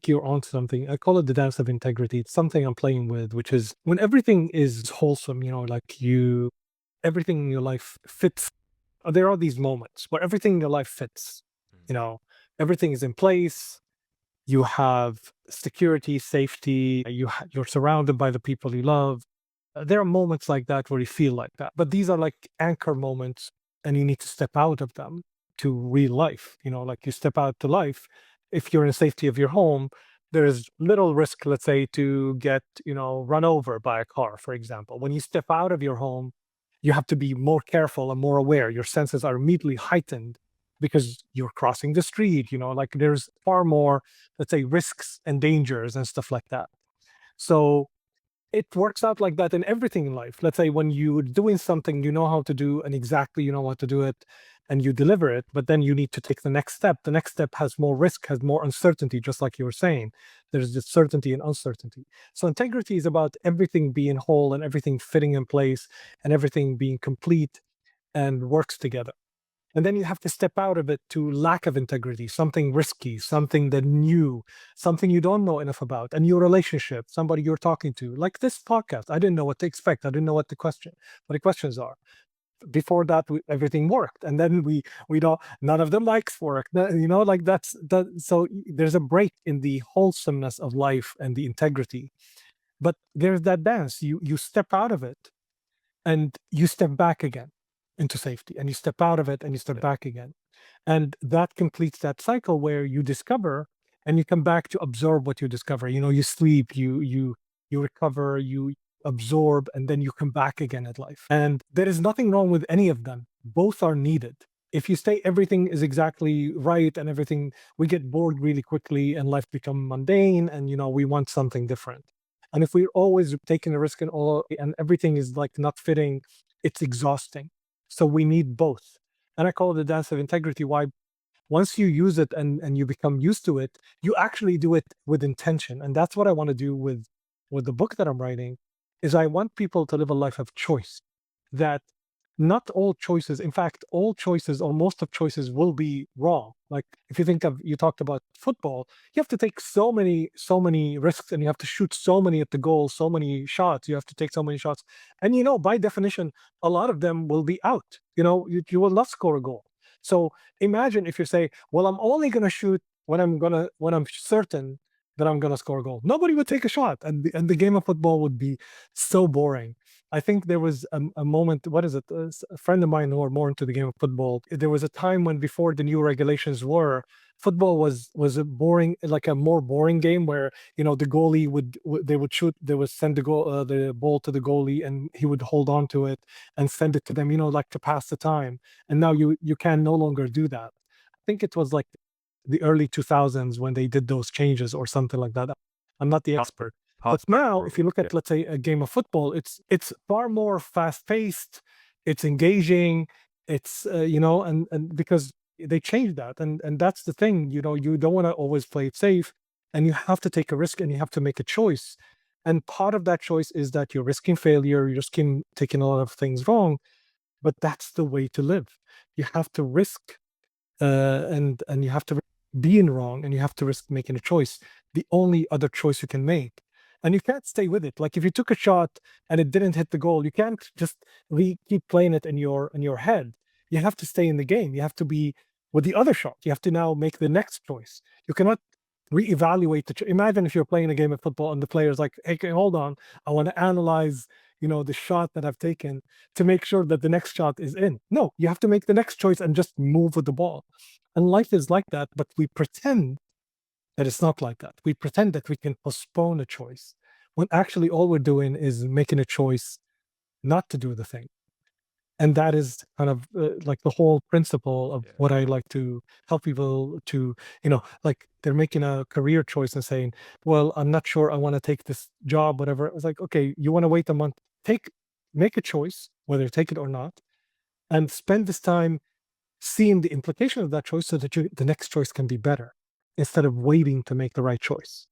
you're on something. I call it the dance of integrity. It's something I'm playing with, which is when everything is wholesome, like everything in your life fits. There are these moments where everything in your life fits, you know, everything is in place. You have security, safety, you're surrounded by the people you love. There are moments like that where you feel like that, but these are like anchor moments, and you need to step out of them to real life. Like you step out to life. If you're in safety of your home, there is little risk, let's say, to get run over by a car, for example. When you step out of your home, you have to be more careful and more aware. Your senses are immediately heightened because you're crossing the street. Like there's far more, let's say, risks and dangers and stuff like that. So it works out like that in everything in life. Let's say when you're doing something you know how to do, and exactly you know how to do it, and you deliver it, but then you need to take the next step. The next step has more risk, has more uncertainty, just like you were saying. There's just certainty and uncertainty. So integrity is about everything being whole and everything fitting in place and everything being complete and works together. And then you have to step out of it to lack of integrity, something risky, something that new, something you don't know enough about, a new relationship, somebody you're talking to, like this podcast. I didn't know what to expect. I didn't know what the questions are. Before that, everything worked, and then we don't. None of the likes work. Like that's that. So there's a break in the wholesomeness of life and the integrity. But there's that dance. You step out of it, and you step back again into safety, and you step out of it and you step back again, and that completes that cycle where you discover and you come back to absorb what you discover. You sleep, you recover, you absorb, and then you come back again at life. And there is nothing wrong with any of them. Both are needed. If you say everything is exactly right and everything, we get bored really quickly and life become mundane, and we want something different. And if we're always taking a risk and everything is like not fitting, it's exhausting. So we need both. And I call it the dance of integrity. Why? Once you use it and you become used to it, you actually do it with intention. And that's what I want to do with the book that I'm writing, is I want people to live a life of choice. That not all choices, in fact, all choices or most of choices will be wrong. Like if you think of, you talked about football, you have to take so many risks, and you have to shoot so many at the goal, so many shots, you have to take so many shots. And by definition, a lot of them will be out. You will not score a goal. So imagine if you say, well, I'm only going to shoot when I'm certain that I'm going to score a goal. Nobody would take a shot, and the game of football would be so boring. I think there was a moment. What is it? A friend of mine who are more into the game of football. There was a time when, before the new regulations were, football was a boring, like a more boring game where the goalie they would shoot, they would send the ball to the goalie, and he would hold on to it and send it to them. Like to pass the time. And now you can no longer do that. I think it was like the early 2000s when they did those changes or something like that. I'm not the expert. But now, if you look at, let's say, a game of football, it's far more fast-paced, it's engaging, it's and because they changed that, and that's the thing. You don't want to always play it safe, and you have to take a risk, and you have to make a choice. And part of that choice is that you're risking failure, you're risking taking a lot of things wrong, but that's the way to live. You have to risk, and you have to being wrong, and you have to risk making a choice. The only other choice you can make, and you can't stay with it. Like if you took a shot and it didn't hit the goal, you can't just keep playing it in your head. You have to stay in the game. You have to be with the other shot. You have to now make the next choice. You cannot reevaluate imagine if you're playing a game of football and the player's like, hey, hold on, I want to analyze the shot that I've taken to make sure that the next shot is in. No, you have to make the next choice and just move with the ball. And life is like that, but we pretend that it's not like that. We pretend that we can postpone a choice when actually all we're doing is making a choice not to do the thing. And that is kind of like the whole principle of what I like to help people to, like they're making a career choice and saying, well, I'm not sure I want to take this job, whatever. It's like, okay, you want to wait a month, make a choice, whether you take it or not, and spend this time seeing the implication of that choice so that the next choice can be better instead of waiting to make the right choice.